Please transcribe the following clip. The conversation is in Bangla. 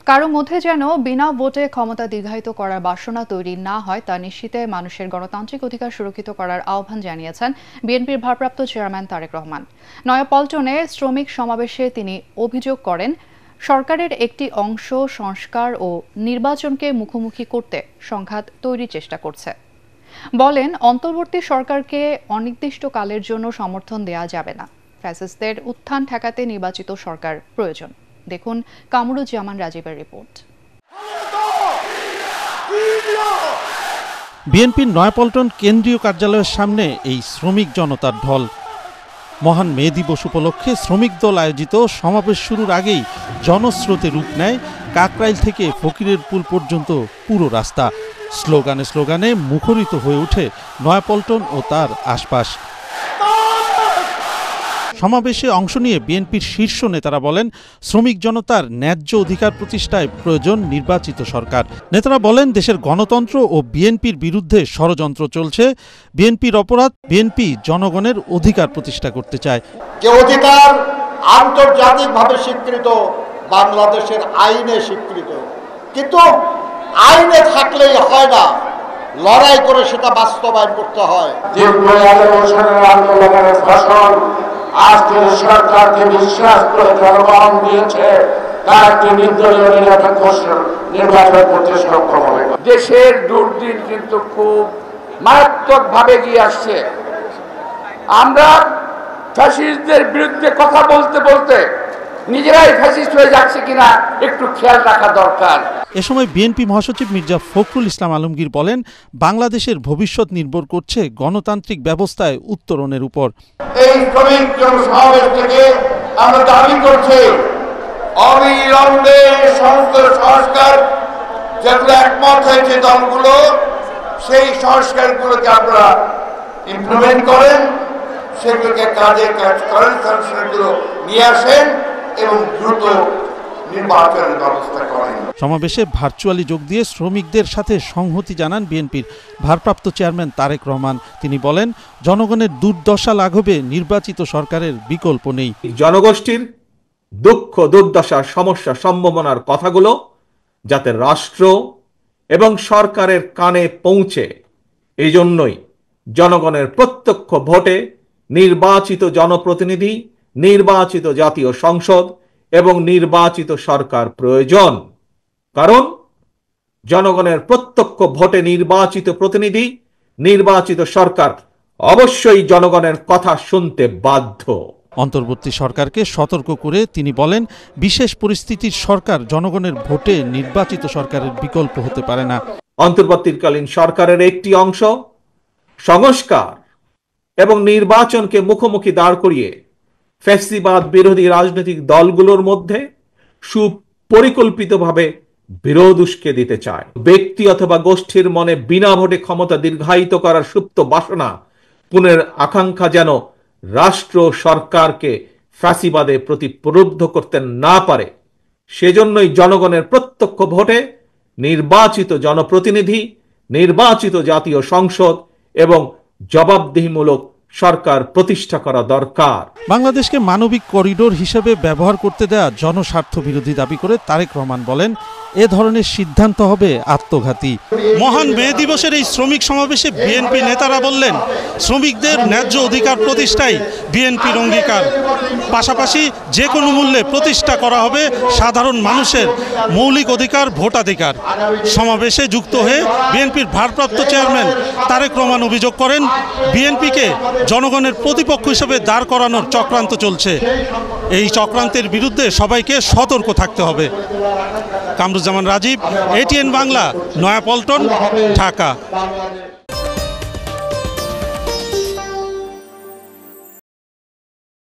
কারো মধ্যে যেন বিনা ভোটে ক্ষমতা দীর্ঘায়িত করার বাসনা তৈরি না হয় তা নিশ্চিতে মানুষের গণতান্ত্রিক অধিকার সুরক্ষিত করার আহ্বান জানিয়েছেন বিএনপির ভারপ্রাপ্ত চেয়ারম্যান তারেক রহমান। নয়াপল্টনে শ্রমিক সমাবেশে তিনি অভিযোগ করেন, সরকারের একটি অংশ সংস্কার ও নির্বাচনকে মুখোমুখি করতে সংঘাত তৈরির চেষ্টা করছে। বলেন, অন্তর্বর্তী সরকারকে অনির্দিষ্টকালের জন্য সমর্থন দেয়া যাবে না। ফ্যাসিস্টদের উত্থান ঠেকাতে নির্বাচিত সরকার প্রয়োজন। দেখুন কামরুজ্জামান রাজীবের রিপোর্ট। বিএনপির নয়াপল্টন কেন্দ্রীয় কার্যালয়ের সামনে এই শ্রমিক জনতার ঢল। মহান মে দিবস উপলক্ষে শ্রমিক দল আয়োজিত সমাবেশ শুরুর আগেই জনস্রোতে রূপ নেয় কাকরাইল থেকে ফকিরের পুল পর্যন্ত পুরো রাস্তা। স্লোগানে স্লোগানে মুখরিত হয়ে ওঠে নয়াপল্টন ও তার আশপাশ। সমাবেশে অংশ নিয়ে বিএনপির শীর্ষ নেতারা বলেন, শ্রমিক জনতার ন্যায্য অধিকার প্রতিষ্ঠায় প্রয়োজন নির্বাচিত সরকার। নেতারা বলেন, দেশের গণতন্ত্র ও বিএনপির বিরুদ্ধে ষড়যন্ত্র চলছে। বিএনপির অপরাধ, বিএনপি জনগণের অধিকার প্রতিষ্ঠা করতে চায়। যে অধিকার আন্তর্জাতিকভাবে স্বীকৃত, বাংলাদেশের আইনে স্বীকৃত, কিন্তু আইনে থাকলেই হয় না, লড়াই করে সেটা বাস্তবায়ন করতে হয়। আজকে সরকারকে বিশ্বাস করে জনগণ দিয়েছে, তার একটি নির্দলীয় নিরপেক্ষ নির্বাচন করতে সক্ষম হবে। দেশের দুর্দিন কিন্তু খুব মারাত্মকভাবে গিয়ে আসছে। আমরা ফ্যাসিস্টদের বিরুদ্ধে কথা বলতে বলতে নিজেরাই ফ্যাসিস্ট হয়ে যাচ্ছে কিনা একটু খেয়াল রাখা দরকার। এ সময় বিএনপি মহাসচিব মির্জা ফখরুল ইসলাম আলমগীর বলেন, বাংলাদেশের ভবিষ্যৎ নির্ভর করছে গণতান্ত্রিক ব্যবস্থায় উত্তরণের উপর। এই শ্রমিক সমাবেশ থেকে আমরা দাবি করছি, অবিলম্বে সমস্ত সংস্কার যেগুলো একমত হয়েছে দলগুলো, সেই সংস্কারগুলোকে আপনারা ইমপ্লিমেন্ট করেন, সেগুলোকে কাজে কাজ করেন, সংস্কারগুলো নিয়ে আসেন এবং দ্রুত নির্বাচনের ব্যবস্থা করেন। সমাবেশে ভার্চুয়ালি যোগ দিয়ে শ্রমিকদের সাথে সংহতি জানান বিএনপির ভারপ্রাপ্ত চেয়ারম্যান তারেক রহমান। তিনি বলেন, জনগণের দুর্দশা লাঘবে নির্বাচিত সরকারের বিকল্প নেই। জনগোষ্ঠীর দুঃখ দুর্দশার সমস্যা সম্ভাবনার কথাগুলো যাতে রাষ্ট্র এবং সরকারের কানে পৌঁছে, এই জন্যই জনগণের প্রত্যক্ষ ভোটে নির্বাচিত জনপ্রতিনিধি, নির্বাচিত জাতীয় সংসদ এবং নির্বাচিত সরকার প্রয়োজন। কারণ জনগণের প্রত্যক্ষ ভোটে নির্বাচিত প্রতিনিধি, নির্বাচিত সরকার অবশ্যই জনগণের কথা শুনতে বাধ্য। অন্তর্বর্তী সরকারকে সতর্ক করে তিনি বলেন, বিশেষ পরিস্থিতির সরকার জনগণের ভোটে নির্বাচিত সরকারের বিকল্প হতে পারে না। অন্তর্বর্তীকালীন সরকারের একটি অংশ সংস্কার এবং নির্বাচনকে মুখোমুখি দাঁড় করিয়ে ফ্যাসিবাদ বিরোধী রাজনৈতিক দলগুলোর মধ্যে সুপরিকল্পিতভাবে বিরোধ উস্কে দিতে চায়। ব্যক্তি অথবা গোষ্ঠীর মনে বিনা ভোটে ক্ষমতা দীর্ঘায়িত করার সুপ্ত বাসনা, পুনের আকাঙ্ক্ষা যেন রাষ্ট্র সরকারকে ফ্যাসিবাদে প্রতিপ্রলুব্ধ করতে না পারে, সেজন্যই জনগণের প্রত্যক্ষ ভোটে নির্বাচিত জনপ্রতিনিধি, নির্বাচিত জাতীয় সংসদ এবং জবাবদিহিমূলক সরকার প্রতিষ্ঠা করা দরকার। বাংলাদেশকে মানবিক করিডোর হিসেবে ব্যবহার করতে দেয়া জনস্বার্থ বিরোধী দাবি করে তারেক রহমান বলেন, এ ধরনের সিদ্ধান্ত হবে আত্মঘাতী। মহান মে দিবসের এই শ্রমিক সমাবেশে বিএনপি নেতারা বললেন, শ্রমিকদের ন্যায্য অধিকার প্রতিষ্ঠাই বিএনপির অঙ্গীকার। পাশাপাশি যে কোনো মূল্যে প্রতিষ্ঠা করা হবে সাধারণ মানুষের মৌলিক অধিকার, ভোটাধিকার। সমাবেশে যুক্ত হয়ে বিএনপির ভারপ্রাপ্ত চেয়ারম্যান তারেক রহমান অভিযোগ করেন, বিএনপিকে জনগণের প্রতিপক্ষ হিসেবে দাঁড় করানোর চক্রান্ত চলছে। এই চক্রান্তের বিরুদ্ধে সবাইকে সতর্ক থাকতে হবে। কামরুজ্জামান রাজীব, ATN বাংলা, নয়াপল্টন, ঢাকা।